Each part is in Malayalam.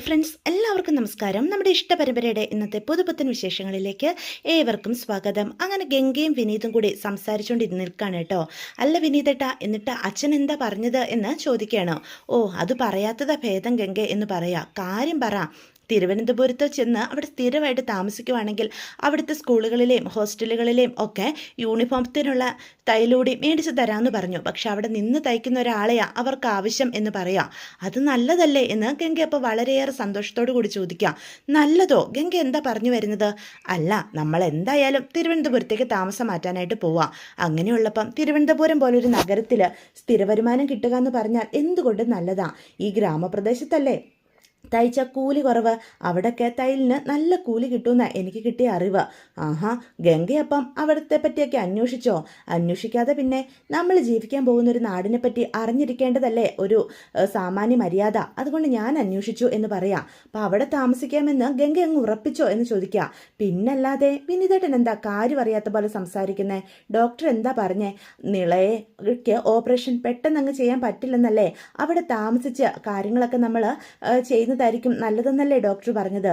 ഫ്രണ്ട്സ് എല്ലാവർക്കും നമസ്കാരം. നമ്മുടെ ഇഷ്ടപരമ്പരയുടെ ഇന്നത്തെ പുതുപുത്തൻ വിശേഷങ്ങളിലേക്ക് ഏവർക്കും സ്വാഗതം. അങ്ങനെ ഗംഗയും വിനീതും കൂടി സംസാരിച്ചുകൊണ്ട് നിൽക്കുകയാണ് കേട്ടോ. അല്ല വിനീതേട്ടാ, എന്നിട്ട് അച്ഛൻ എന്താ പറഞ്ഞത് എന്ന് ചോദിക്കുകയാണ്. ഓ, അത് പറയാത്തതാ ഭേദം ഗംഗ എന്ന് പറയാ. കാര്യം പറ. തിരുവനന്തപുരത്ത് ചെന്ന് അവിടെ സ്ഥിരമായിട്ട് താമസിക്കുവാണെങ്കിൽ അവിടുത്തെ സ്കൂളുകളിലെയും ഹോസ്റ്റലുകളിലെയും ഒക്കെ യൂണിഫോമത്തിനുള്ള തയ്യലൂടി മേടിച്ച് തരാമെന്ന് പറഞ്ഞു. പക്ഷെ അവിടെ നിന്ന് തയ്ക്കുന്ന ഒരാളെയാ അവർക്ക് ആവശ്യം എന്ന് പറയാം. അത് നല്ലതല്ലേ എന്ന് ഗംഗ അപ്പോൾ വളരെയേറെ സന്തോഷത്തോടു കൂടി ചോദിക്കാം. നല്ലതോ? ഗംഗ എന്താ പറഞ്ഞു വരുന്നത്? അല്ല, നമ്മൾ എന്തായാലും തിരുവനന്തപുരത്തേക്ക് താമസം മാറ്റാനായിട്ട് പോവാം. അങ്ങനെയുള്ളപ്പം തിരുവനന്തപുരം പോലൊരു നഗരത്തിൽ സ്ഥിരവരുമാനം കിട്ടുക എന്ന് പറഞ്ഞാൽ എന്തുകൊണ്ട് നല്ലതാ. ഈ ഗ്രാമപ്രദേശത്തല്ലേ തയ്ച്ച കൂലി കുറവ്, അവിടെയൊക്കെ തയ്യലിന് നല്ല കൂലി കിട്ടുമെന്ന എനിക്ക് കിട്ടിയ അറിവ്. ആഹാ, ഗംഗയപ്പം അവിടുത്തെ പറ്റിയൊക്കെ അന്വേഷിച്ചോ? അന്വേഷിക്കാതെ പിന്നെ നമ്മൾ ജീവിക്കാൻ പോകുന്ന ഒരു നാടിനെ പറ്റി അറിഞ്ഞിരിക്കേണ്ടതല്ലേ ഒരു സാമാന്യ മര്യാദ. അതുകൊണ്ട് ഞാൻ അന്വേഷിച്ചു എന്ന് പറയാം. അപ്പം അവിടെ താമസിക്കാമെന്ന് ഗംഗ അങ്ങ് ഉറപ്പിച്ചോ എന്ന് ചോദിക്കുക. പിന്നല്ലാതെ വിനീതേട്ടൻ എന്താ കാര്യം അറിയാത്ത പോലെ സംസാരിക്കുന്നേ? ഡോക്ടർ എന്താ പറഞ്ഞേ? നിളയ്ക്ക് ഓപ്പറേഷൻ പെട്ടെന്ന് അങ്ങ് ചെയ്യാൻ പറ്റില്ലെന്നല്ലേ? അവിടെ താമസിച്ച് കാര്യങ്ങളൊക്കെ നമ്മൾ ചെയ്യുന്നതായിരിക്കും നല്ലതെന്നല്ലേ ഡോക്ടർ പറഞ്ഞത്?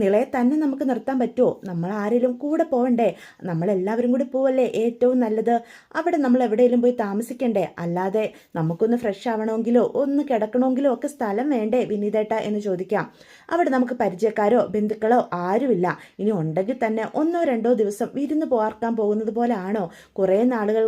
നിളയെ തന്നെ നമുക്ക് നിർത്താൻ പറ്റുമോ? നമ്മൾ ആരെങ്കിലും കൂടെ പോകണ്ടേ? നമ്മളെല്ലാവരും കൂടി പോവല്ലേ ഏറ്റവും നല്ലത്? അവിടെ നമ്മൾ എവിടെയെങ്കിലും പോയി താമസിക്കണ്ടേ? അല്ലാതെ നമുക്കൊന്ന് ഫ്രഷ് ആവണമെങ്കിലോ ഒന്ന് കിടക്കണമെങ്കിലോ ഒക്കെ സ്ഥലം വേണ്ടേ വിനീതേട്ട എന്ന് ചോദിക്കാം. അവിടെ നമുക്ക് പരിചയക്കാരോ ബന്ധുക്കളോ ആരുമില്ല. ഇനി ഉണ്ടെങ്കിൽ തന്നെ 1-2 ദിവസം വിരുന്ന് പോർക്കാൻ പോകുന്നത് പോലെ ആണോ? കുറേ നാളുകൾ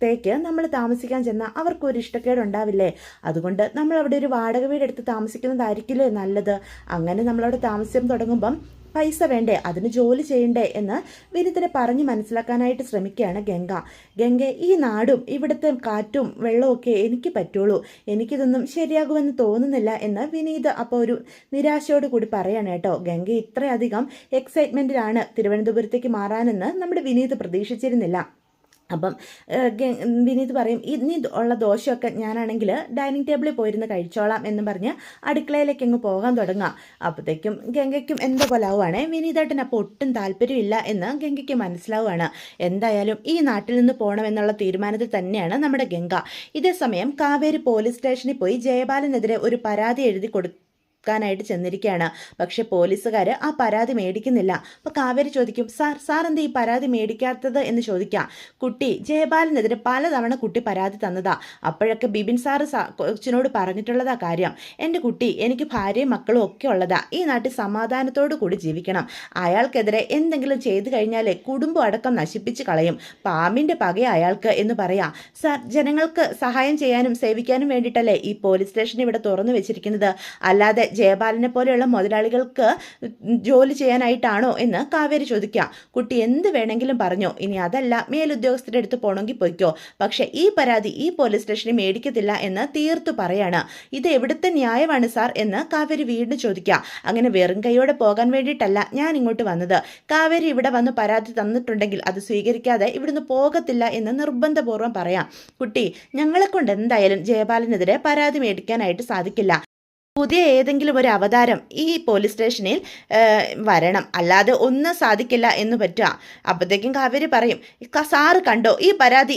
ത്തേക്ക് നമ്മൾ താമസിക്കാൻ ചെന്നാൽ അവർക്കൊരു ഇഷ്ടക്കേടുണ്ടാവില്ലേ? അതുകൊണ്ട് നമ്മൾ അവിടെ ഒരു വാടക വീടെടുത്ത് താമസിക്കുന്നതായിരിക്കില്ലേ നല്ലത്? അങ്ങനെ നമ്മളവിടെ താമസിക്കാൻ തുടങ്ങുമ്പം പൈസ വേണ്ടേ? അതിന് ജോലി ചെയ്യണ്ടേ എന്ന് വിനീതിനെ പറഞ്ഞ് മനസ്സിലാക്കാനായിട്ട് ശ്രമിക്കുകയാണ് ഗംഗ. ഈ നാടും ഇവിടുത്തെ കാറ്റും വെള്ളവും ഒക്കെ എനിക്ക് പറ്റുള്ളൂ, എനിക്കിതൊന്നും ശരിയാകുമെന്ന് തോന്നുന്നില്ല എന്ന് വിനീത് അപ്പോൾ ഒരു നിരാശയോട് കൂടി പറയാണ് കേട്ടോ. ഗംഗ ഇത്രയധികം എക്സൈറ്റ്മെൻറ്റിലാണ് തിരുവനന്തപുരത്തേക്ക് മാറാനെന്ന് നമ്മുടെ വിനീത് പ്രതീക്ഷിച്ചിരുന്നില്ല. അപ്പം വിനീത് പറയും, ഇനി ഉള്ള ദോശയൊക്കെ ഞാനാണെങ്കിൽ ഡൈനിങ് ടേബിളിൽ പോയിരുന്ന് കഴിച്ചോളാം എന്ന് പറഞ്ഞ് അടുക്കളയിലേക്ക് അങ്ങ് പോകാൻ തുടങ്ങുക. അപ്പോഴത്തേക്കും ഗംഗയ്ക്കും എന്താ പോലെ ആവുകയാണേ. വിനീതേട്ടൻ അപ്പോൾ ഒട്ടും താല്പര്യമില്ല എന്ന് ഗംഗയ്ക്ക് മനസ്സിലാവുകയാണ്. എന്തായാലും ഈ നാട്ടിൽ നിന്ന് പോകണമെന്നുള്ള തീരുമാനത്തിൽ തന്നെയാണ് നമ്മുടെ ഗംഗ. ഇതേസമയം കാവേരി പോലീസ് സ്റ്റേഷനിൽ പോയി ജയപാലനെതിരെ ഒരു പരാതി എഴുതി ായിട്ട് ചെന്നിരിക്കുകയാണ്. പക്ഷെ പോലീസുകാർ ആ പരാതി മേടിക്കുന്നില്ല. അപ്പോൾ കാവേരി ചോദിക്കും, സാർ എന്താ ഈ പരാതി മേടിക്കാത്തത് എന്ന് ചോദിക്കാം. കുട്ടി ജയപാലനെതിരെ പലതവണ കുട്ടി പരാതി തന്നതാ. അപ്പോഴൊക്കെ ബിബിൻ സാറ് കൊച്ചിനോട് പറഞ്ഞിട്ടുള്ളതാ കാര്യം. എൻ്റെ കുട്ടി, എനിക്ക് ഭാര്യയും മക്കളും ഒക്കെ ഉള്ളതാ. ഈ നാട്ടിൽ സമാധാനത്തോടു കൂടി ജീവിക്കണം. അയാൾക്കെതിരെ എന്തെങ്കിലും ചെയ്തു കഴിഞ്ഞാൽ കുടുംബം അടക്കം നശിപ്പിച്ച് കളയും. പാമ്പിൻ്റെ പക അയാൾക്ക് എന്ന് പറയാം. സാർ, ജനങ്ങൾക്ക് സഹായം ചെയ്യാനും സേവിക്കാനും വേണ്ടിയിട്ടല്ലേ ഈ പോലീസ് സ്റ്റേഷൻ ഇവിടെ തുറന്നു വെച്ചിരിക്കുന്നത്, അല്ലാതെ ജയപാലനെ പോലെയുള്ള മുതലാളികൾക്ക് ജോലി ചെയ്യാനായിട്ടാണോ എന്ന് കാവേരി ചോദിക്കുക. കുട്ടി എന്ത് വേണമെങ്കിലും പറഞ്ഞോ, ഇനി അതല്ല മേലുദ്യോഗസ്ഥരുടെ അടുത്ത് പോകണമെങ്കിൽ പോയിക്കോ, പക്ഷെ ഈ പരാതി ഈ പോലീസ് സ്റ്റേഷനിൽ മേടിക്കത്തില്ല എന്ന് തീർത്തു പറയാണ്. ഇത് എവിടുത്തെ ന്യായമാണ് സാർ എന്ന് കാവേരി വീണ്ടും ചോദിക്കുക. അങ്ങനെ വെറും കൈയോടെ പോകാൻ വേണ്ടിയിട്ടല്ല ഞാൻ ഇങ്ങോട്ട് വന്നത്. കാവേരി ഇവിടെ വന്ന് പരാതി തന്നിട്ടുണ്ടെങ്കിൽ അത് സ്വീകരിക്കാതെ ഇവിടുന്ന് പോകത്തില്ല എന്ന് നിർബന്ധപൂർവ്വം പറയാം. കുട്ടി, ഞങ്ങളെ കൊണ്ട് എന്തായാലും ജയപാലനെതിരെ പരാതി മേടിക്കാനായിട്ട് സാധിക്കില്ല. പുതിയ ഏതെങ്കിലും ഒരു അവതാരം ഈ പോലീസ് സ്റ്റേഷനിൽ വരണം, അല്ലാതെ ഒന്നും സാധിക്കില്ല എന്ന് പറ്റുക. അപ്പോഴത്തേക്കും കാവേരി പറയും, സാറ് കണ്ടോ ഈ പരാതി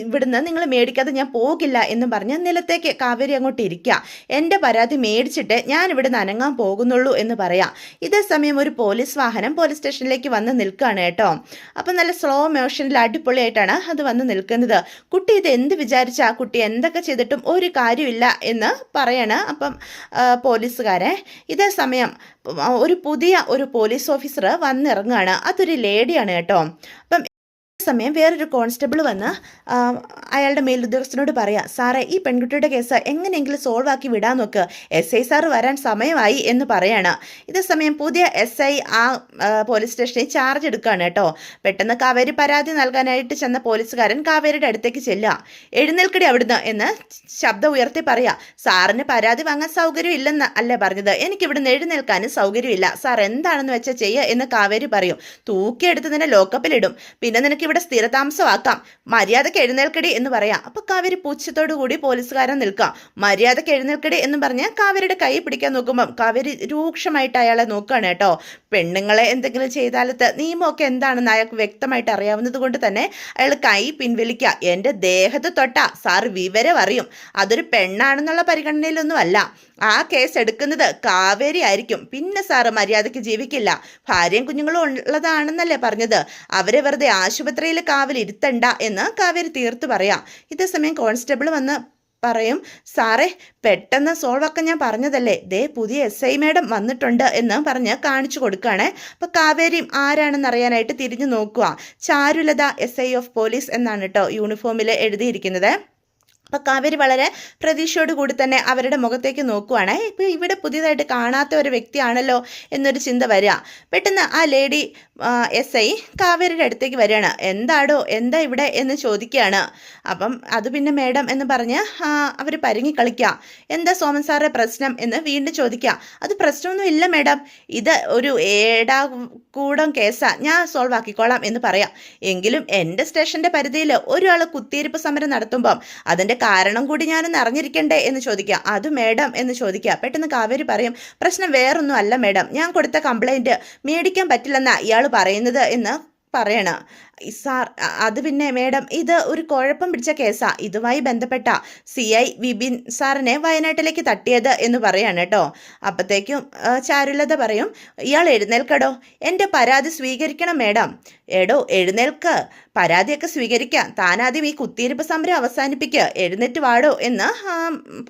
ഇവിടുന്ന് നിങ്ങൾ മേടിക്കാതെ ഞാൻ പോകില്ല എന്നും പറഞ്ഞ് നിലത്തേക്ക് കാവേരി അങ്ങോട്ട് ഇരിക്കുക. എൻ്റെ പരാതി മേടിച്ചിട്ട് ഞാൻ ഇവിടുന്ന് അനങ്ങാൻ പോകുന്നുള്ളൂ എന്ന് പറയാം. ഇതേ സമയം ഒരു പോലീസ് വാഹനം പോലീസ് സ്റ്റേഷനിലേക്ക് വന്ന് നിൽക്കുകയാണ് കേട്ടോ. അപ്പം നല്ല സ്ലോ മോഷനിൽ അടിപൊളിയായിട്ടാണ് അത് വന്ന് നിൽക്കുന്നത്. കുട്ടി ഇത് എന്ത് വിചാരിച്ചാ? കുട്ടി എന്തൊക്കെ ചെയ്തിട്ടും ഒരു കാര്യമില്ല എന്ന് പറയാണ്. അപ്പം പോലീസുകാരെ ഇതേ സമയം പുതിയ ഒരു പോലീസ് ഓഫീസർ വന്നിറങ്ങുകയാണ്. അതൊരു ലേഡിയാണ് കേട്ടോ. അപ്പം സമയം വേറൊരു കോൺസ്റ്റബിൾ വന്ന് അയാളുടെ മേലുദ്യോഗസ്ഥനോട് പറയാം, സാറേ ഈ പെൺകുട്ടിയുടെ കേസ് എങ്ങനെയെങ്കിലും സോൾവ് ആക്കി വിടാൻ നോക്ക്, SI സാറ് വരാൻ സമയമായി എന്ന് പറയാണ്. ഇതേസമയം പുതിയ SI ആ പോലീസ് സ്റ്റേഷനിൽ ചാർജ് എടുക്കുകയാണ് കേട്ടോ. പെട്ടെന്ന് കാവേരി പരാതി നൽകാനായിട്ട് ചെന്ന പോലീസുകാരൻ കാവേരിയുടെ അടുത്തേക്ക് ചെല്ലുക. എഴുന്നേൽക്കടി അവിടുന്ന് എന്ന് ശബ്ദം ഉയർത്തി പറയാം. സാറിന് പരാതി വാങ്ങാൻ സൗകര്യം ഇല്ലെന്ന് അല്ലേ പറഞ്ഞത്? എനിക്കിവിടുന്ന് എഴുന്നേൽക്കാനും സൗകര്യമില്ല. സാർ എന്താണെന്ന് വെച്ചാൽ ചെയ്യുക എന്ന് കാവേരി പറയും. തൂക്കിയെടുത്ത് നിന്നെ ലോക്കപ്പിലിടും, പിന്നെ നിനക്ക് ഇവിടെ സ്ഥിരതാമസമാക്കാം, മര്യാദക്ക് എഴുന്നേൽക്കടി എന്ന് പറയാം. അപ്പൊ കാവേരി പുച്ഛത്തോടു കൂടി പോലീസുകാരൻ നിൽക്കാം. മര്യാദക്ക് എഴുന്നേൽക്കടി എന്ന് പറഞ്ഞ് കാവേരിയുടെ കൈ പിടിക്കാൻ നോക്കുമ്പം കാവേരി രൂക്ഷമായിട്ട് അയാളെ നോക്കുകയാണ് കേട്ടോ. പെണ്ണുങ്ങളെ എന്തെങ്കിലും ചെയ്താലത്ത് നിയമമൊക്കെ എന്താണെന്ന് അയാൾക്ക് വ്യക്തമായിട്ട് അറിയാവുന്നത് കൊണ്ട് തന്നെ അയാൾ കൈ പിൻവലിക്കുക. എൻ്റെ ദേഹത്ത് തൊട്ടാ സാർ വിവരം അറിയും, അതൊരു പെണ്ണാണെന്നുള്ള പരിഗണനയിലൊന്നും അല്ല. ആ കേസ് എടുക്കുന്നത് കാവേരി ആയിരിക്കും. പിന്നെ സാറ് മര്യാദയ്ക്ക് ജീവിക്കില്ല. ഭാര്യയും കുഞ്ഞുങ്ങളും ഉള്ളതാണെന്നല്ലേ പറഞ്ഞത്. അവരെ വെറുതെ ആശുപത്രിയിൽ കാവലിരുത്തണ്ട എന്ന് കാവേരി തീർത്തു പറയാം. ഇതേസമയം കോൺസ്റ്റബിൾ വന്ന് പറയും, സാറേ പെട്ടെന്ന് സോൾവ് ആക്കാൻ ഞാൻ പറഞ്ഞതല്ലേ, ദേ പുതിയ SI മേഡം വന്നിട്ടുണ്ട് എന്ന് പറഞ്ഞ് കാണിച്ചു കൊടുക്കുകയാണേ. അപ്പോൾ കാവേരിയും ആരാണെന്ന് അറിയാനായിട്ട് തിരിഞ്ഞു നോക്കുക. ചാരുലത SI ഓഫ് പോലീസ് എന്നാണ് കേട്ടോ യൂണിഫോമിൽ എഴുതിയിരിക്കുന്നത്. അപ്പോൾ കാവേരി വളരെ പ്രതീക്ഷയോടുകൂടി തന്നെ അവരുടെ മുഖത്തേക്ക് നോക്കുവാണ്. ഇപ്പോൾ ഇവിടെ പുതിയതായിട്ട് കാണാത്ത ഒരു വ്യക്തിയാണല്ലോ എന്നൊരു ചിന്ത വരിക. പെട്ടെന്ന് ആ ലേഡി SI കാവേരിയുടെ അടുത്തേക്ക് വരികയാണ്. എന്താ ഇവിടെ എന്ന് ചോദിക്കുകയാണ്. അപ്പം അത് പിന്നെ മേഡം എന്ന് പറഞ്ഞ് അവർ പരുങ്ങി കളിക്കുക. എന്താ സോമൻ സാറേ പ്രശ്നം എന്ന് വീണ്ടും ചോദിക്കുക. അത് പ്രശ്നമൊന്നും ഇല്ല മേഡം, ഇത് ഒരു ഏടാകൂടം കേസാണ്, ഞാൻ സോൾവ് ആക്കിക്കോളാം എന്ന് പറയാം. എങ്കിലും എൻ്റെ സ്റ്റേഷൻ്റെ പരിധിയിൽ ഒരാൾ കുത്തിയിരിപ്പ് സമരം നടത്തുമ്പം അതിൻ്റെ കാരണം കൂടി ഞാനൊന്ന് അറിഞ്ഞിരിക്കണ്ടേ എന്ന് ചോദിക്കുക. അത് മേഡം എന്ന് ചോദിക്കുക. പെട്ടെന്ന് കാവേരി പറയും, പ്രശ്നം വേറൊന്നും അല്ല മേഡം, ഞാൻ കൊടുത്ത കംപ്ലൈൻറ്റ് മേടിക്കാൻ പറ്റില്ലെന്നാ ഇയാൾ പറയുന്നത് എന്ന് പറയണം. സാർ അത് പിന്നെ മേഡം ഇത് ഒരു കുഴപ്പം പിടിച്ച കേസാണ്, ഇതുമായി ബന്ധപ്പെട്ട CI വിപിൻ സാറിനെ വയനാട്ടിലേക്ക് തട്ടിയത് എന്ന് പറയാണ് കേട്ടോ. അപ്പോഴത്തേക്കും ചാരുലത പറയും, ഇയാൾ എഴുന്നേൽക്കടോ, എൻ്റെ പരാതി സ്വീകരിക്കണം മേഡം. എടോ എഴുന്നേൽക്ക്, പരാതിയൊക്കെ സ്വീകരിക്കാം, താനാദ്യം ഈ കുത്തിയിരിപ്പ് സമരം അവസാനിപ്പിക്കുക, എഴുന്നേറ്റ് വാടോ എന്ന്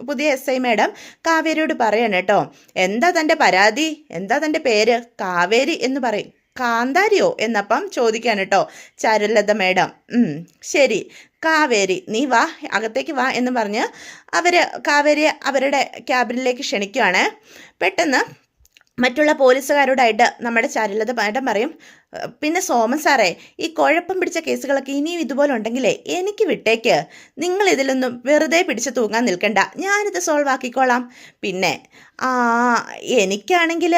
പുതിയ SI മേഡം കാവേരിയോട് പറയാണ് കേട്ടോ. എന്താ തൻ്റെ പരാതി, എന്താ തൻ്റെ പേര്? കാവേരി എന്ന് പറയും. കാന്താരിയോ എന്നപ്പം ചോദിക്കാൻ കേട്ടോ ചാരുലത മേഡം. ശരി കാവേരി നീ വാ, അകത്തേക്ക് വാ എന്ന് പറഞ്ഞ് കാവേരിയെ അവരുടെ ക്യാബിനിലേക്ക് ക്ഷണിക്കുകയാണ്. പെട്ടെന്ന് മറ്റുള്ള പോലീസുകാരോടായിട്ട് നമ്മുടെ ചാരുലത മേഡം പറയും, പിന്നെ സോമൻ സാറേ ഈ കുഴപ്പം പിടിച്ച കേസുകളൊക്കെ ഇനിയും ഇതുപോലെ ഉണ്ടെങ്കിലേ എനിക്ക് വിട്ടേക്ക്, നിങ്ങൾ ഇതിലൊന്നും വെറുതെ പിടിച്ച് തൂങ്ങാൻ നിൽക്കണ്ട, ഞാനിത് സോൾവ് ആക്കിക്കോളാം. പിന്നെ എനിക്കാണെങ്കിൽ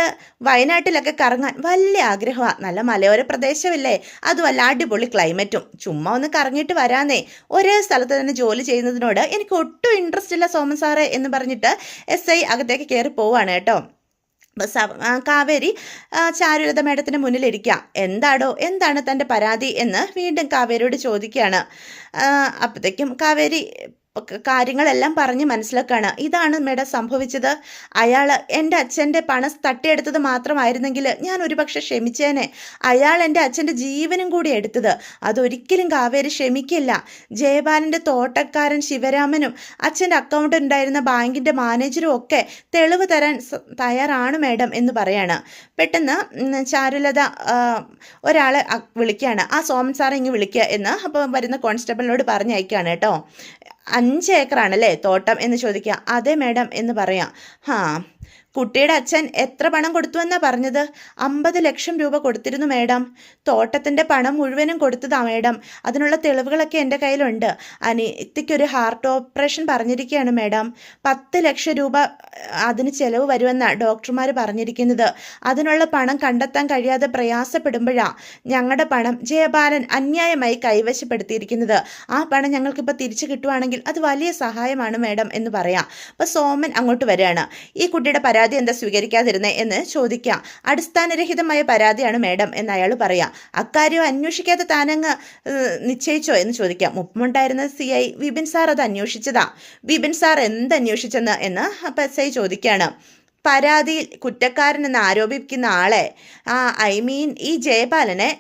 വയനാട്ടിലൊക്കെ കറങ്ങാൻ വലിയ ആഗ്രഹമാണ്, നല്ല മലയോര പ്രദേശമല്ലേ, അതുമല്ല അടിപൊളി ക്ലൈമറ്റും, ചുമ്മാ ഒന്ന് കറങ്ങിയിട്ട് വരാന്നേ, ഒരേ സ്ഥലത്ത് തന്നെ ജോലി ചെയ്യുന്നതിനോട് എനിക്ക് ഒട്ടും ഇൻട്രസ്റ്റ് ഇല്ല സോമൻ സാറേ എന്ന് പറഞ്ഞിട്ട് SI അകത്തേക്ക് കയറി പോവാണ് കേട്ടോ. കാവേരി ചാരുലത മേഡത്തിന് മുന്നിലിരിക്കുക. എന്താണ് തൻ്റെ പരാതി എന്ന് വീണ്ടും കാവേരിയോട് ചോദിക്കുകയാണ്. അപ്പോഴത്തേക്കും കാവേരി കാര്യങ്ങളെല്ലാം പറഞ്ഞ് മനസ്സിലാക്കുകയാണ്. ഇതാണ് മേഡം സംഭവിച്ചത്, അയാൾ എൻ്റെ അച്ഛൻ്റെ പണം തട്ടിയെടുത്തത് മാത്രമായിരുന്നെങ്കിൽ ഞാൻ ഒരുപക്ഷെ ക്ഷമിച്ചേനെ, അയാൾ എൻ്റെ അച്ഛൻ്റെ ജീവനും കൂടി എടുത്തത്, അതൊരിക്കലും കാവേരി ക്ഷമിക്കില്ല. ജയപാലൻ്റെ തോട്ടക്കാരൻ ശിവരാമനും അച്ഛൻ്റെ അക്കൗണ്ട് ഉണ്ടായിരുന്ന ബാങ്കിൻ്റെ മാനേജറും ഒക്കെ തെളിവ് തരാൻ തയ്യാറാണ് മേഡം എന്ന് പറയാണ്. പെട്ടെന്ന് ചാരുലത ഒരാളെ വിളിക്കുകയാണ്, ആ സോമൻ സാറെ ഇങ്ങ് വിളിക്കുക എന്ന്. അപ്പോൾ വരുന്ന കോൺസ്റ്റബിളിനോട് പറഞ്ഞയക്കുകയാണ് കേട്ടോ. 5 ഏക്കറാണല്ലേ തോട്ടം എന്ന് ചോദിക്കുക. അതെ മേഡം എന്ന് പറയാം. കുട്ടിയുടെ അച്ഛൻ എത്ര പണം കൊടുത്തു എന്നാ പറഞ്ഞത്? 50 ലക്ഷം രൂപ കൊടുത്തിരുന്നു മേഡം. തോട്ടത്തിൻ്റെ പണം മുഴുവനും കൊടുത്തതാ മേഡം, അതിനുള്ള തെളിവുകളൊക്കെ എൻ്റെ കയ്യിലുണ്ട്. അനിയത്തിക്കൊരു ഹാർട്ട് ഓപ്പറേഷൻ പറഞ്ഞിരിക്കുകയാണ് മേഡം. 10 ലക്ഷം രൂപ അതിന് ചിലവ് വരുമെന്നാണ് ഡോക്ടർമാർ പറഞ്ഞിരിക്കുന്നത്. അതിനുള്ള പണം കണ്ടെത്താൻ കഴിയാതെ പ്രയാസപ്പെടുമ്പോഴാണ് ഞങ്ങളുടെ പണം ജയപാലൻ അന്യായമായി കൈവശപ്പെടുത്തിയിരിക്കുന്നത്. ആ പണം ഞങ്ങൾക്കിപ്പോൾ തിരിച്ചു കിട്ടുവാണെങ്കിൽ അത് വലിയ സഹായമാണ് മേഡം എന്ന് പറയാം. അപ്പോൾ സോമൻ അങ്ങോട്ട് വരികയാണ്. ഈ കുട്ടിയുടെ പരാതി എന്താ സ്വീകരിക്കാതിരുന്നേ എന്ന് ചോദിക്കാം. അടിസ്ഥാനരഹിതമായ പരാതിയാണ് മേഡം എന്ന് അയാൾ പറയാം. അക്കാര്യം അന്വേഷിക്കാതെ താനങ്ങ് നിശ്ചയിച്ചോ എന്ന് ചോദിക്കാം. മുമ്പുണ്ടായിരുന്ന CI വിപിൻ സാർ അത് അന്വേഷിച്ചതാ. വിപിൻ സാർ എന്തന്വേഷിച്ചെന്ന് എന്ന് അപ്പം SI ചോദിക്കുകയാണ്. പരാതിയിൽ കുറ്റക്കാരനെന്ന് ആരോപിക്കുന്ന ആളെ ഈ ജയപാലനെ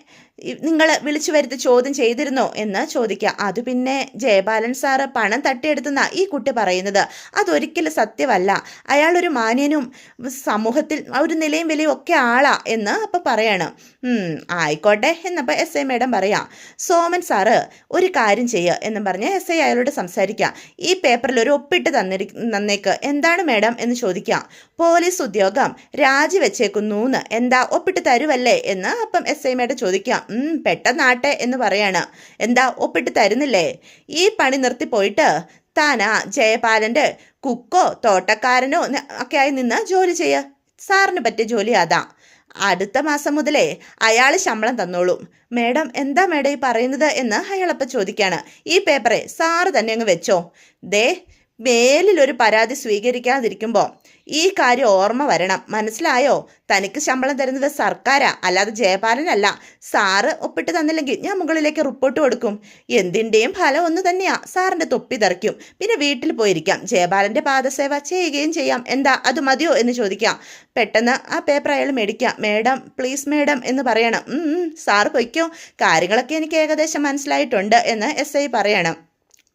നിങ്ങൾ വിളിച്ചു വരുത്തി ചോദ്യം ചെയ്തിരുന്നോ എന്ന് ചോദിക്കുക. അത് പിന്നെ ജയപാലൻ സാറ് പണം തട്ടിയെടുത്തുന്ന ഈ കുട്ടി പറയുന്നത് അതൊരിക്കലും സത്യമല്ല, അയാളൊരു മാന്യനും സമൂഹത്തിൽ ഒരു നിലയും വിലയും ഒക്കെ ആളാ എന്ന് അപ്പം പറയാണ്. ആയിക്കോട്ടെ എന്നപ്പോൾ SI മേഡം പറയാം. സോമൻ സാറ് ഒരു കാര്യം ചെയ്യുക എന്നും പറഞ്ഞ് SI അയാളോട് സംസാരിക്കുക. ഈ പേപ്പറിൽ ഒരു ഒപ്പിട്ട് തന്നേക്ക്. എന്താണ് മേഡം എന്ന് ചോദിക്കുക. പോലീസ് ഉദ്യോഗം രാജിവെച്ചേക്കുന്നു, എന്താ ഒപ്പിട്ട് തരുവല്ലേ എന്ന് അപ്പം SI മേഡം ചോദിക്കാം. പെട്ടെന്നാട്ടെ എന്ന് പറയാണ്. എന്താ ഒപ്പിട്ട് തരുന്നില്ലേ? ഈ പണി നിർത്തിപ്പോയിട്ട് താനാ ജയപാലൻ്റെ കുക്കോ തോട്ടക്കാരനോ ഒക്കെ ആയി നിന്ന് ജോലി ചെയ്യുക. സാറിന് പറ്റിയ ജോലി അതാ. അടുത്ത മാസം മുതലേ അയാൾ ശമ്പളം തന്നോളും. മേഡം എന്താ മേഡം ഈ പറയുന്നത് എന്ന് അയാളപ്പം ചോദിക്കുകയാണ്. ഈ പേപ്പറെ സാറ് തന്നെ അങ്ങ് വെച്ചോ. ദേ മേലിലൊരു പരാതി സ്വീകരിക്കാതിരിക്കുമ്പോൾ ഈ കാര്യം ഓർമ്മ വരണം, മനസ്സിലായോ? തനിക്ക് ശമ്പളം തരുന്നത് സർക്കാരാ, അല്ലാതെ ജയപാലനല്ല. സാറ് ഒപ്പിട്ട് തന്നില്ലെങ്കിൽ ഞാൻ മുകളിലേക്ക് റിപ്പോർട്ട് കൊടുക്കും. എന്തിൻ്റെയും ഫലം ഒന്ന് തന്നെയാ. സാറിൻ്റെ തൊപ്പി തെറിക്കും. പിന്നെ വീട്ടിൽ പോയിരിക്കാം, ജയപാലൻ്റെ പാദസേവ ചെയ്യുകയും ചെയ്യാം. എന്താ, അത് മതിയോ എന്ന് ചോദിക്കാം. പെട്ടെന്ന് ആ പേപ്പർ അയാൾ മേടിക്കാം. മേഡം, പ്ലീസ് മേഡം എന്ന് പറയണം. സാറ് പൊയ്ക്കോ, കാര്യങ്ങളൊക്കെ എനിക്ക് ഏകദേശം മനസ്സിലായിട്ടുണ്ട് എന്ന് എസ് ഐ പറയണം.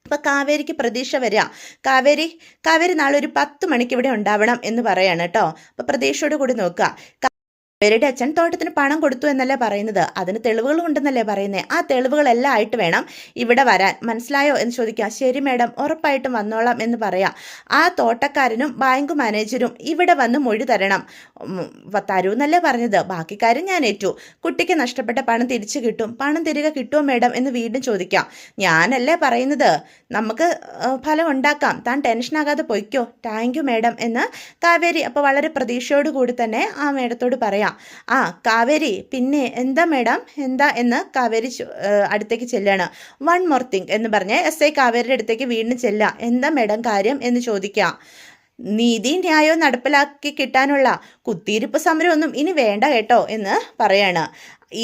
അപ്പം കാവേരിക്ക് പ്രതീക്ഷ വരിക. കാവേരി നാളെ ഒരു 10 മണിക്ക് ഇവിടെ ഉണ്ടാവണം എന്ന് പറയാണ് കേട്ടോ. അപ്പം പ്രതീക്ഷയോട് കൂടി നോക്കുക. കാവേരിയുടെ അച്ഛൻ തോട്ടത്തിന് പണം കൊടുത്തു എന്നല്ലേ പറയുന്നത്, അതിന് തെളിവുകൾ ഉണ്ടെന്നല്ലേ പറയുന്നത്. ആ തെളിവുകളെല്ലാം ആയിട്ട് വേണം ഇവിടെ വരാൻ, മനസ്സിലായോ എന്ന് ചോദിക്കുക. ശരി മേഡം, ഉറപ്പായിട്ടും വന്നോളാം എന്ന് പറയാം. ആ തോട്ടക്കാരനും ബാങ്ക് മാനേജരും ഇവിടെ വന്ന് മൊഴി തരണം. തരൂന്നല്ലേ പറഞ്ഞത്, ബാക്കി കാര്യം ഞാൻ ഏറ്റു. കുട്ടിക്ക് നഷ്ടപ്പെട്ട പണം തിരിച്ചു കിട്ടും. പണം തിരികെ കിട്ടുമോ മേഡം എന്ന് വീണ്ടും ചോദിക്കാം. ഞാനല്ലേ പറയുന്നത്, നമുക്ക് ഫലം ഉണ്ടാക്കാം, താൻ ടെൻഷനാകാതെ പൊയ്ക്കോ. താങ്ക് യു മേഡം എന്ന് കാവേരി അപ്പോൾ വളരെ പ്രതീക്ഷയോടുകൂടി തന്നെ ആ മേഡത്തോട് പറയാം. ആ കാവേരി, പിന്നെ എന്താ മേഡം, എന്താ എന്ന് കാവേരി അടുത്തേക്ക് ചെല്ലാണ്. വൺ മോർ തിങ് എന്ന് പറഞ്ഞ് എസ് ഐ കാവേരിയുടെ അടുത്തേക്ക് വീണ്ടും ചെല്ലാം. എന്താ മേഡം കാര്യം എന്ന് ചോദിക്കാം. നീതി ന്യായവും നടപ്പിലാക്കി കിട്ടാനുള്ള കുത്തിയിരിപ്പ് സമരമൊന്നും ഇനി വേണ്ട കേട്ടോ എന്ന് പറയാണ്.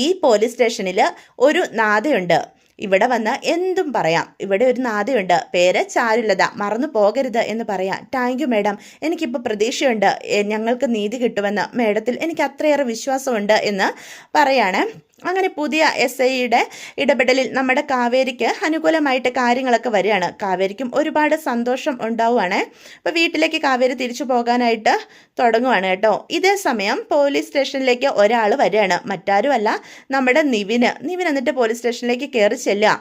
ഈ പോലീസ് സ്റ്റേഷനിൽ ഒരു നാഥയുണ്ട്, ഇവിടെ വന്ന് എന്തും പറയാം. ഇവിടെ ഒരു നാഥയുണ്ട്, പേര് ചാരുലത, മറന്നു പോകരുത് എന്ന് പറയാം. താങ്ക് യു മേഡം, എനിക്കിപ്പോൾ പ്രതീക്ഷയുണ്ട്, ഞങ്ങൾക്ക് നീതി കിട്ടുമെന്ന്. മേഡത്തിൽ എനിക്ക് അത്രയേറെ വിശ്വാസമുണ്ട് എന്ന് പറയാണ്. അങ്ങനെ പുതിയ എസ് ഐയുടെ ഇടപെടലിൽ നമ്മുടെ കാവേരിക്ക് അനുകൂലമായിട്ട് കാര്യങ്ങളൊക്കെ വരികയാണ്. കാവേരിക്കും ഒരുപാട് സന്തോഷം ഉണ്ടാവുകയാണ്. അപ്പോൾ വീട്ടിലേക്ക് കാവേരി തിരിച്ചു പോകാനായിട്ട് തുടങ്ങുവാണ് കേട്ടോ. ഇതേ സമയം പോലീസ് സ്റ്റേഷനിലേക്ക് ഒരാൾ വരികയാണ്. മറ്റാരുമല്ല, നമ്മുടെ നിവിൻ എന്നിട്ട് പോലീസ് സ്റ്റേഷനിലേക്ക് കയറി ചെല്ലുക.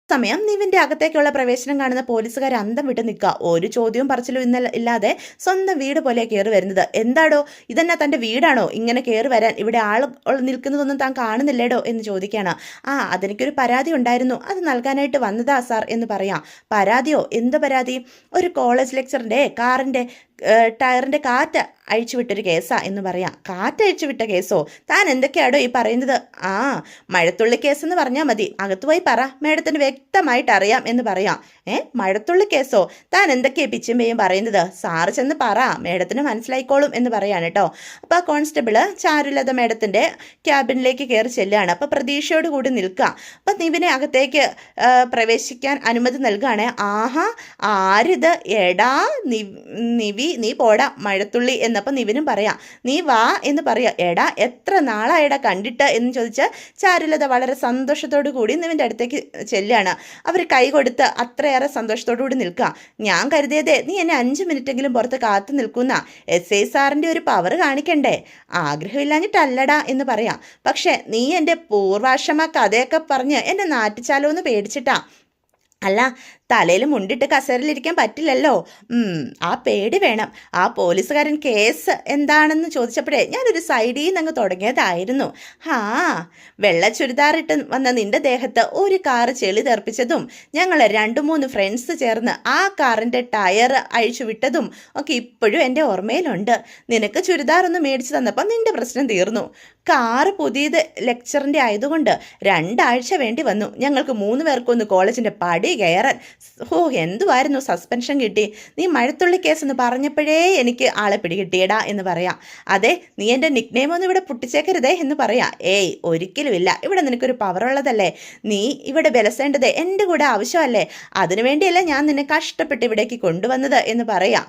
സമയം നിവിൻ്റെ അകത്തേക്കുള്ള പ്രവേശനം കാണുന്ന പോലീസുകാർ അന്തം വിട്ട് നിൽക്കുക. ഒരു ചോദ്യവും പറച്ചിലും ഇല്ലാതെ സ്വന്തം വീട് പോലെ കയറി വരുന്നത്. എന്താടോ, ഇതെന്നാ തൻ്റെ വീടാണോ ഇങ്ങനെ കയറി വരാൻ? ഇവിടെ ആൾ നിൽക്കുന്നതൊന്നും താൻ കാണുന്നില്ലേടോ എന്ന് ചോദിക്കുകയാണ്. അതെനിക്കൊരു പരാതി ഉണ്ടായിരുന്നു, അത് നൽകാനായിട്ട് വന്നതാ സാർ എന്ന് പറയാം. പരാതിയോ? എന്ത് പരാതി? ഒരു കോളേജ് ലെക്ചറിൻ്റെ കാറിൻ്റെ ടയറിൻ്റെ കാറ്റ് അഴിച്ചുവിട്ടൊരു കേസാ എന്ന് പറയാം. കാറ്റഴിച്ചു വിട്ട കേസോ? താൻ എന്തൊക്കെയാടോ ഈ പറയുന്നത്? മഴത്തുള്ളി കേസെന്ന് പറഞ്ഞാൽ മതി, അകത്ത് പോയി പറ, മേഡത്തിന് വ്യക്തമായിട്ട് അറിയാം എന്ന് പറയാം. മഴത്തുള്ളി കേസോ? താൻ എന്തൊക്കെയാ പിച്ചുമ്പയും പറയുന്നത്? സാറ് ചെന്ന് പറ, മേഡത്തിന് മനസ്സിലായിക്കോളും എന്ന് പറയാണ് കേട്ടോ. അപ്പോൾ ആ കോൺസ്റ്റബിള് ചാരുലത മേഡത്തിൻ്റെ ക്യാബിനിലേക്ക് കയറി ചെല്ലുകയാണ്. അപ്പോൾ പ്രതീക്ഷയോട് കൂടി നിൽക്കുക. അപ്പം നിവിനെ അകത്തേക്ക് പ്രവേശിക്കാൻ അനുമതി നൽകുകയാണ്. ആഹാ, ആരിത്? എടാ നിവി, നീ പോടാ മഴത്തുള്ളി എന്നപ്പോൾ നിവിനും പറയാം. നീ വാ എന്ന് പറയാം. എടാ, എത്ര നാളായടാ കണ്ടിട്ട് എന്ന് ചോദിച്ച് ചാരുലത വളരെ സന്തോഷത്തോടു കൂടി നിവിൻ്റെ അടുത്തേക്ക് ചെല്ലുകയാണ്. അവർ കൈ കൊടുത്ത് അത്രയേറെ സന്തോഷത്തോടു കൂടി നിൽക്കുക. ഞാൻ കരുതിയതേ നീ എന്നെ 5 മിനിറ്റെങ്കിലും പുറത്ത് കാത്തു നിൽക്കുന്ന എസ് ഐ സാറിൻ്റെ ഒരു പവർ കാണിക്കണ്ടേ, ആഗ്രഹമില്ലാഞ്ഞിട്ടല്ലടാ എന്ന് പറയാം. പക്ഷെ നീ എൻ്റെ പൂർവാശ്രമ കഥയൊക്കെ പറഞ്ഞ് എന്നെ നാട്ടിച്ചാലോ എന്ന് പേടിച്ചിട്ടാ. അല്ല, തലയിൽ മുണ്ടിട്ട് കസേരയിലിരിക്കാൻ പറ്റില്ലല്ലോ. ആ പേടി വേണം. ആ പോലീസുകാരൻ കേസ് എന്താണെന്ന് ചോദിച്ചപ്പോഴേ ഞാനൊരു സൈഡിൽ നിന്ന് അങ്ങ് തുടങ്ങിയതായിരുന്നു. വെള്ള ചുരിദാറിട്ട് വന്ന നിന്റെ ദേഹത്ത് ഒരു കാറ് ചെളി തെറിപ്പിച്ചതും ഞങ്ങൾ 2-3 ഫ്രണ്ട്സ് ചേർന്ന് ആ കാറിൻ്റെ ടയർ അഴിച്ചു വിട്ടതും ഒക്കെ ഇപ്പോഴും എൻ്റെ ഓർമ്മയിലുണ്ട്. നിനക്ക് ചുരിദാർ ഒന്ന് മേടിച്ചു തന്നപ്പോൾ നിന്റെ പ്രശ്നം തീർന്നു. കാറ് പുതിയത് ലെക്ചറിൻ്റെ ആയതുകൊണ്ട് 2 ആഴ്ച വേണ്ടി വന്നു ഞങ്ങൾക്ക് 3 പേർക്കൊന്ന് കോളേജിൻ്റെ പടി കയറാൻ. എന്തുവായിരുന്നു സസ്പെൻഷൻ കിട്ടി. നീ മഴത്തുള്ളി കേസെന്ന് പറഞ്ഞപ്പോഴേ എനിക്ക് ആളെ പിടികിട്ടിയടാ എന്ന് പറയാം. അതെ, നീ എൻ്റെ നിക്നെയിം ഒന്നും ഇവിടെ പൊട്ടിച്ചേക്കരുതേ എന്ന് പറയാം. ഒരിക്കലുമില്ല, ഇവിടെ നിനക്കൊരു പവറുള്ളതല്ലേ, നീ ഇവിടെ ബലസേണ്ടത് എൻ്റെ കൂടെ ആവശ്യമല്ലേ, അതിനുവേണ്ടിയല്ല ഞാൻ നിന്നെ കഷ്ടപ്പെട്ട് ഇവിടേക്ക് കൊണ്ടുവന്നത് എന്ന് പറയാം.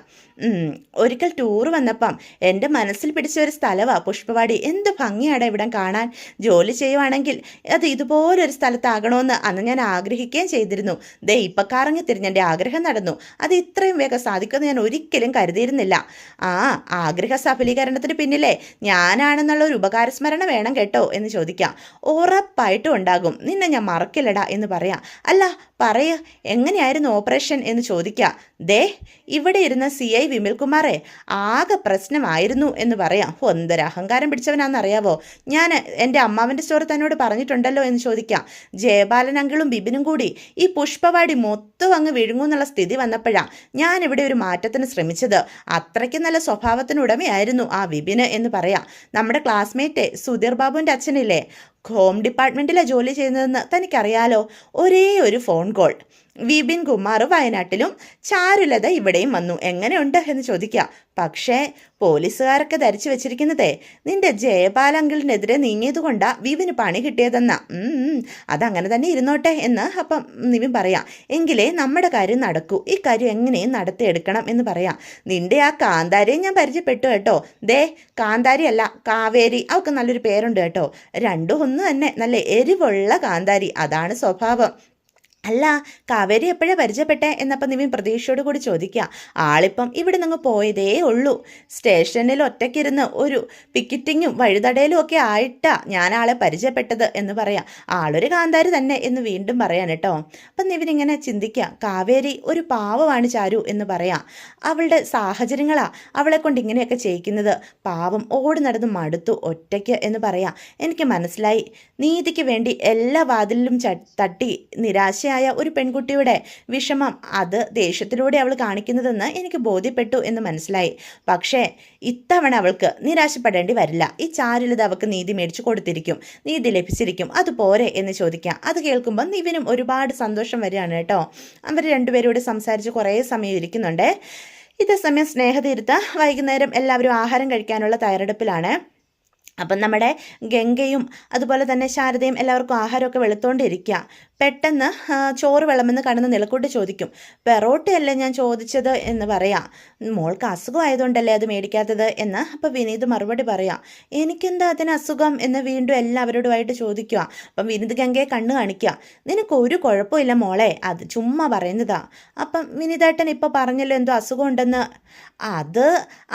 ഒരിക്കൽ ടൂർ വന്നപ്പം എൻ്റെ മനസ്സിൽ പിടിച്ച ഒരു സ്ഥലമാണ് പുഷ്പവാടി. എന്ത് ഭംഗിയാണ് ഇവിടം കാണാൻ. ജോലി ചെയ്യുവാണെങ്കിൽ അത് ഇതുപോലൊരു സ്ഥലത്താകണമെന്ന് അന്ന് ഞാൻ ആഗ്രഹിക്കുകയും ചെയ്തിരുന്നു. ഇപ്പം കറങ്ങി തിരിഞ്ഞ് എൻ്റെ ആഗ്രഹം നടന്നു. അത് ഇത്രയും വേഗം സാധിക്കുമെന്ന് ഞാൻ ഒരിക്കലും കരുതിയിരുന്നില്ല. ആഗ്രഹ സഫലീകരണത്തിന് പിന്നിലെ ഞാനാണെന്നുള്ള ഒരു ഉപകാരസ്മരണ വേണം കേട്ടോ എന്ന് ചോദിക്കാം. ഉറപ്പായിട്ടും ഉണ്ടാകും, നിന്നെ ഞാൻ മറക്കില്ലടാ എന്ന് പറയാം. അല്ല പറയ, എങ്ങനെയായിരുന്നു ഓപ്പറേഷൻ എന്ന് ചോദിക്കാം. ഇവിടെ ഇരുന്ന CI വിമൽകുമാറെ ആകെ പ്രശ്നമായിരുന്നു എന്ന് പറയാം. എന്തൊരു അഹങ്കാരം പിടിച്ചവനാണെന്നറിയാവോ. ഞാൻ എൻ്റെ അമ്മാവൻ്റെ സ്റ്റോറി തന്നോട് പറഞ്ഞിട്ടുണ്ടല്ലോ എന്ന് ചോദിക്കാം. ജയബാലൻ അങ്കിളും ബിബിനും കൂടി ഈ പുഷ്പവാടി മൊത്തം അങ്ങ് വിഴുങ്ങുന്നുള്ള സ്ഥിതി വന്നപ്പോഴാണ് ഞാനിവിടെ ഒരു മാറ്റത്തിന് ശ്രമിച്ചത്. അത്രയ്ക്ക് നല്ല സ്വഭാവത്തിനുടമയായിരുന്നു ആ വിപിന് എന്ന് പറയാം. നമ്മുടെ ക്ലാസ്മേറ്റ് സുധീർ ബാബുവിൻ്റെ അച്ഛനില്ലേ, ഹോം ഡിപ്പാർട്ട്മെൻറ്റിലാണ് ജോലി ചെയ്യുന്നതെന്ന് തനിക്കറിയാലോ. ഒരേ ഒരു ഫോൺ കോൾ വിപിൻ കുമാർ വയനാട്ടിലും ചാരുലത ഇവിടെയും വന്നു. എങ്ങനെയുണ്ട് എന്ന് ചോദിക്കുക. പക്ഷേ പോലീസുകാരൊക്കെ ധരിച്ചു വെച്ചിരിക്കുന്നതേ നിന്റെ ജയപാൽ അങ്കിളിനെതിരെ നീങ്ങിയതുകൊണ്ടാ വിപിന് പണി കിട്ടിയതെന്നാ. അതങ്ങനെ തന്നെ ഇരുന്നോട്ടെ എന്ന് അപ്പം നിവിൻ പറയാം. എങ്കിലേ നമ്മുടെ കാര്യം നടക്കൂ, ഈ കാര്യം എങ്ങനെയും നടത്തിയെടുക്കണം എന്ന് പറയാം. നിന്റെ ആ കാന്താരിയെ ഞാൻ പരിചയപ്പെട്ടു കേട്ടോ. ദേ കാന്താരി അല്ല, കാവേരി, അവൾക്ക് നല്ലൊരു പേരുണ്ട് കേട്ടോ. രണ്ടും ഒന്ന് തന്നെ, നല്ല എരിവുള്ള കാന്താരി, അതാണ് സ്വഭാവം. അല്ല, കാവേരി എപ്പോഴാണ് പരിചയപ്പെട്ടെ എന്നപ്പം നിവിൻ പ്രതീക്ഷയോട് കൂടി ചോദിക്കുക. ആളിപ്പം ഇവിടെ നിന്ന് പോയതേ ഉള്ളൂ. സ്റ്റേഷനിൽ ഒറ്റയ്ക്കിരുന്ന് ഒരു പിക്കറ്റിങ്ങും വഴിതടയലും ഒക്കെ ആയിട്ടാ ഞാൻ ആളെ പരിചയപ്പെട്ടത് എന്ന് പറയാം. ആളൊരു കാന്താരി തന്നെ എന്ന് വീണ്ടും പറയാൻ കേട്ടോ. അപ്പം നിവിൻ ഇങ്ങനെ ചിന്തിക്കുക, കാവേരി ഒരു പാവമാണ് ചാരു എന്ന് പറയാം. അവളുടെ സാഹചര്യങ്ങളാ അവളെ കൊണ്ട് ഇങ്ങനെയൊക്കെ ചെയ്യിക്കുന്നത്. പാവം ഓടി നടന്ന് മടുത്തു ഒറ്റയ്ക്ക് എന്ന് പറയാം. എനിക്ക് മനസ്സിലായി, നീതിക്ക് വേണ്ടി എല്ലാ വാതിലിലും തട്ടി നിരാശ ഒരു പെൺകുട്ടിയുടെ വിഷമം അത് ദേഷ്യത്തിലൂടെ അവൾ കാണിക്കുന്നതെന്ന് എനിക്ക് ബോധ്യപ്പെട്ടു എന്ന് മനസ്സിലായി. പക്ഷേ ഇത്തവണ അവൾക്ക് നിരാശപ്പെടേണ്ടി വരില്ല. ഈ ചാരുലത അവൾക്ക് നീതി മേടിച്ചു കൊടുത്തിരിക്കും, നീതി ലഭിച്ചിരിക്കും, അതുപോരെ എന്ന് ചോദിക്കാം. അത് കേൾക്കുമ്പോൾ നിവിനും ഒരുപാട് സന്തോഷം വരികയാണ് കേട്ടോ. അവർ രണ്ടുപേരോട് സംസാരിച്ച് കുറേ സമയം ഇരിക്കുന്നുണ്ട്. ഇതേ സമയം സ്നേഹതീരത്ത് വൈകുന്നേരം എല്ലാവരും ആഹാരം കഴിക്കാനുള്ള തയ്യാറെടുപ്പിലാണ്. അപ്പം നമ്മുടെ ഗംഗയും അതുപോലെ തന്നെ ശാരദയും എല്ലാവർക്കും ആഹാരമൊക്കെ വെളുത്തോണ്ടിരിക്കുക. പെട്ടെന്ന് ചോറ് വിളമെന്ന് കാണുന്ന നിലക്കൂട്ട് ചോദിക്കും. പെറോട്ടയല്ലേ ഞാൻ ചോദിച്ചത് എന്ന് പറയാം. മോൾക്ക് അസുഖമായതുകൊണ്ടല്ലേ അത് മേടിക്കാത്തത് എന്ന് അപ്പം വിനീത് മറുപടി പറയാം. എനിക്കെന്താ അതിന് അസുഖം എന്ന് വീണ്ടും എല്ലാവരോടുമായിട്ട് ചോദിക്കുക. അപ്പം വിനീത് ഗംഗയെ കണ്ണ് കാണിക്കുക. നിനക്കൊരു കുഴപ്പമില്ല മോളെ, അത് ചുമ്മാ പറയുന്നതാ. അപ്പം വിനീതേട്ടൻ ഇപ്പം പറഞ്ഞല്ലോ എന്തോ അസുഖം ഉണ്ടെന്ന്.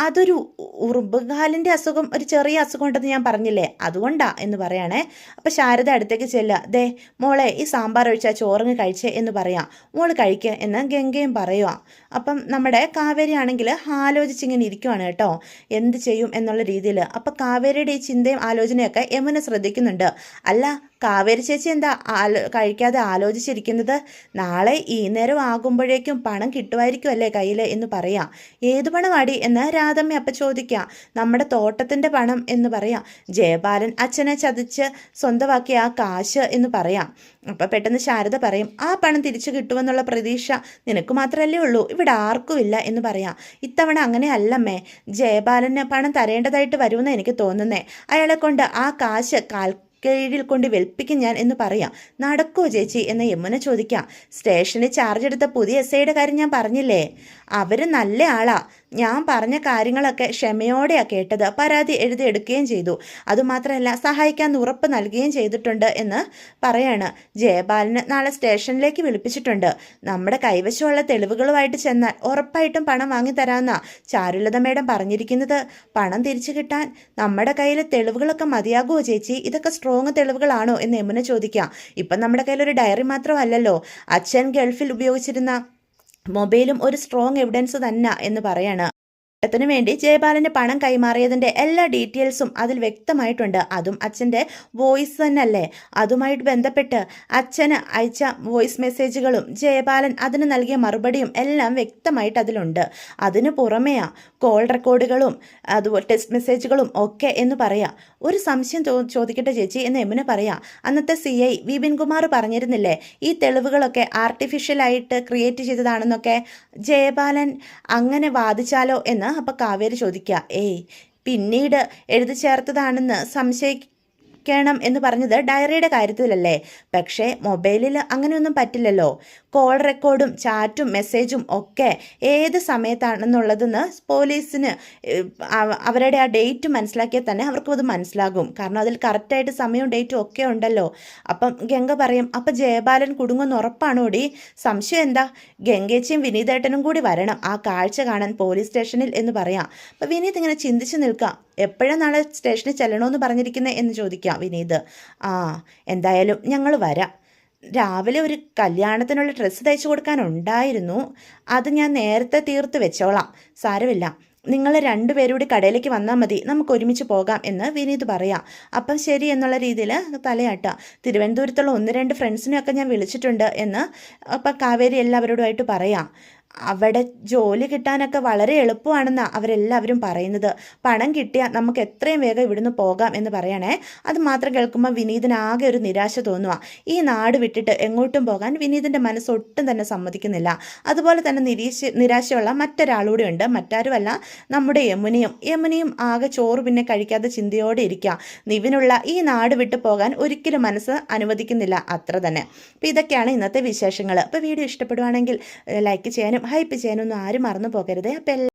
അതൊരു ഉറുമ്പുകാലിൻ്റെ അസുഖം, ഒരു ചെറിയ അസുഖം ഉണ്ടെന്ന് ഞാൻ പറഞ്ഞില്ലേ, അതുകൊണ്ടാ എന്ന് പറയണേ. അപ്പം ശാരദ അടുത്തേക്ക് ചെല്ലുക. ദേ മോളെ, ഈ സാമ്പാർ ഒഴിച്ചാൽ ചോറങ്ങ് കഴിച്ചേ എന്ന് പറയാം. മോള് കഴിക്കുക എന്ന് ഗംഗയും പറയുക. അപ്പം നമ്മുടെ കാവേരി ആണെങ്കിൽ ആലോചിച്ചിങ്ങനെ ഇരിക്കുവാണ് കേട്ടോ, എന്ത് ചെയ്യും എന്നുള്ള രീതിയിൽ. അപ്പം കാവേരിയുടെ ഈ ചിന്തയും ആലോചനയൊക്കെ യമുന ശ്രദ്ധിക്കുന്നുണ്ട്. അല്ല കാവേരി ചേച്ചി എന്താ കഴിക്കാതെ ആലോചിച്ചിരിക്കുന്നത്? നാളെ ഈ നേരം ആകുമ്പോഴേക്കും പണം കിട്ടുമായിരിക്കും അല്ലേ കയ്യിൽ എന്ന് പറയാം. ഏത് പണമാടി എന്ന് രാധമ്മ അപ്പം ചോദിക്കുക. നമ്മുടെ തോട്ടത്തിൻ്റെ പണം എന്ന് പറയാം. ജയപാലൻ അച്ഛനെ ചതിച്ച് സ്വന്തമാക്കിയ ആ കാശ് എന്ന് പറയാം. അപ്പം പെട്ടെന്ന് ശാരദ പറയും, ആ പണം തിരിച്ചു കിട്ടുമെന്നുള്ള പ്രതീക്ഷ നിനക്ക് മാത്രമല്ലേ ഉള്ളൂ, ഇവിടെ ആർക്കുമില്ല എന്ന് പറയാം. ഇത്തവണ അങ്ങനെ അല്ലമ്മേ, ജയപാലന് പണം തരേണ്ടതായിട്ട് വരുമെന്ന് എനിക്ക് തോന്നുന്നേ. അയാളെ കൊണ്ട് ആ കാശ് കീഴിൽ കൊണ്ട് വെളുപ്പിക്കും ഞാൻ എന്ന് പറയാം. നടക്കുമോ ചേച്ചി എന്ന് യമുന ചോദിക്കാം. സ്റ്റേഷനിൽ ചാർജ് എടുത്ത പുതിയ എസ് ഐയുടെ കാര്യം ഞാൻ പറഞ്ഞില്ലേ, അവർ നല്ല ആളാ. ഞാൻ പറഞ്ഞ കാര്യങ്ങളൊക്കെ ക്ഷമയോടെയാണ് കേട്ടത്. പരാതി എഴുതിയെടുക്കുകയും ചെയ്തു. അതുമാത്രമല്ല സഹായിക്കാൻ ഉറപ്പ് നൽകുകയും ചെയ്തിട്ടുണ്ട് എന്ന് പറയാണ്. ജയപാലന് നാളെ സ്റ്റേഷനിലേക്ക് വിളിപ്പിച്ചിട്ടുണ്ട്. നമ്മുടെ കൈവശമുള്ള തെളിവുകളുമായിട്ട് ചെന്നാൽ ഉറപ്പായിട്ടും പണം വാങ്ങിത്തരാമെന്നാണ് ചാരുലത മേഡം പറഞ്ഞിരിക്കുന്നത്. പണം തിരിച്ചു കിട്ടാൻ നമ്മുടെ കയ്യിൽ തെളിവുകളൊക്കെ മതിയാകുമോ ചേച്ചി? ഇതൊക്കെ സ്ട്രോങ് തെളിവുകളാണോ എന്ന് യമുന ചോദിക്കാം. ഇപ്പം നമ്മുടെ കയ്യിലൊരു ഡയറി മാത്രമല്ലല്ലോ, അച്ഛൻ ഗൾഫിൽ ഉപയോഗിച്ചിരുന്ന മൊബൈലും ഒരു സ്ട്രോങ് എവിഡൻസ് തന്നെ എന്ന് പറയാണ്. ത്തിന് വേണ്ടി ജയപാലന് പണം കൈമാറിയതിൻ്റെ എല്ലാ ഡീറ്റെയിൽസും അതിൽ വ്യക്തമായിട്ടുണ്ട്. അതും അച്ഛൻ്റെ വോയിസ് തന്നെയല്ലേ. അതുമായിട്ട് ബന്ധപ്പെട്ട് അച്ഛന് അയച്ച വോയിസ് മെസ്സേജുകളും ജയപാലൻ അതിന് നൽകിയ മറുപടിയും എല്ലാം വ്യക്തമായിട്ട് അതിലുണ്ട്. അതിന് പുറമെയാ കോൾ റെക്കോർഡുകളും അതുപോലെ ടെക്സ്റ്റ് മെസ്സേജുകളും ഒക്കെ എന്ന് പറയാം. ഒരു സംശയം ചോദിക്കട്ടെ ചേച്ചി എന്ന് യമുന പറയാം. അന്നത്തെ CI വിപിൻ കുമാർ പറഞ്ഞിരുന്നില്ലേ ഈ തെളിവുകളൊക്കെ ആർട്ടിഫിഷ്യലായിട്ട് ക്രിയേറ്റ് ചെയ്തതാണെന്നൊക്കെ. ജയപാലൻ അങ്ങനെ വാദിച്ചാലോ എന്ന് അപ്പം കാവേരി ചോദിക്കുക. പിന്നീട് എഴുതി ചേർത്തതാണെന്ന് സംശയിക്കണം എന്ന് പറഞ്ഞത് ഡയറിയുടെ കാര്യത്തിലല്ലേ. പക്ഷേ മൊബൈലിൽ അങ്ങനെയൊന്നും പറ്റില്ലല്ലോ. കോൾ റെക്കോർഡും ചാറ്റും മെസ്സേജും ഒക്കെ ഏത് സമയത്താണെന്നുള്ളതെന്ന് പോലീസിന് അവരുടെ ആ ഡേറ്റ് മനസ്സിലാക്കിയാൽ തന്നെ അവർക്കും അത് മനസ്സിലാകും. കാരണം അതിൽ കറക്റ്റായിട്ട് സമയവും ഡേറ്റും ഒക്കെ ഉണ്ടല്ലോ. അപ്പം ഗംഗ പറയും, അപ്പം ജയപാലൻ കുടുങ്ങുന്ന ഉറപ്പാണോടി? സംശയം എന്താ? ഗംഗേച്ചിയും വിനീതേട്ടനും കൂടി വരണം ആ കാഴ്ച കാണാൻ പോലീസ് സ്റ്റേഷനിൽ എന്ന് പറയാം. അപ്പം വിനീത് ഇങ്ങനെ ചിന്തിച്ച് നിൽക്കാം. എപ്പോഴാണ് നാളെ സ്റ്റേഷനിൽ ചെല്ലണമെന്ന് പറഞ്ഞിരിക്കുന്നത് എന്ന് ചോദിക്കാം വിനീത്. എന്തായാലും ഞങ്ങൾ വരാം. രാവിലെ ഒരു കല്യാണത്തിനുള്ള ഡ്രസ്സ് തയ്ച്ചു കൊടുക്കാനുണ്ടായിരുന്നു. അത് ഞാൻ നേരത്തെ തീർത്ത് വെച്ചോളാം. സാരമില്ല, നിങ്ങൾ രണ്ടുപേരൂടി കടയിലേക്ക് വന്നാൽ മതി, നമുക്ക് ഒരുമിച്ച് പോകാം എന്ന് വിനീത് പറയാം. അപ്പം ശരി എന്നുള്ള രീതിയിൽ തലയാട്ടാം. തിരുവനന്തപുരത്തുള്ള 1-2 ഫ്രണ്ട്സിനെയൊക്കെ ഞാൻ വിളിച്ചിട്ടുണ്ട് എന്ന് അപ്പം കാവേരി എല്ലാവരോടുമായിട്ട് പറയാം. അവിടെ ജോലി കിട്ടാനൊക്കെ വളരെ എളുപ്പമാണെന്നാണ് അവരെല്ലാവരും പറയുന്നത്. പണം കിട്ടിയാൽ നമുക്ക് എത്രയും വേഗം ഇവിടുന്ന് പോകാം എന്ന് പറയണേ. അത് മാത്രം കേൾക്കുമ്പോൾ വിനീതിനാകെ ഒരു നിരാശ തോന്നുക. ഈ നാട് വിട്ടിട്ട് എങ്ങോട്ടും പോകാൻ വിനീതിൻ്റെ മനസ്സ് ഒട്ടും തന്നെ സമ്മതിക്കുന്നില്ല. അതുപോലെ തന്നെ നിരാശയുള്ള മറ്റൊരാളൂടെ ഉണ്ട്. മറ്റാരുമല്ല, നമ്മുടെ യമുനയും ആകെ ചോറ് പിന്നെ കഴിക്കാതെ ചിന്തയോടെ ഇരിക്കുക. നിവിനുള്ള ഈ നാട് വിട്ട് പോകാൻ ഒരിക്കലും മനസ്സ് അനുവദിക്കുന്നില്ല, അത്ര തന്നെ. അപ്പോൾ ഇതൊക്കെയാണ് ഇന്നത്തെ വിശേഷങ്ങൾ. അപ്പോൾ വീഡിയോ ഇഷ്ടപ്പെടുവാണെങ്കിൽ ലൈക്ക് ചെയ്യാനും ഹൈപ്പ് ചെയ്യാനൊന്നും ആരും മറന്നു പോകരുത്. അപ്പോൾ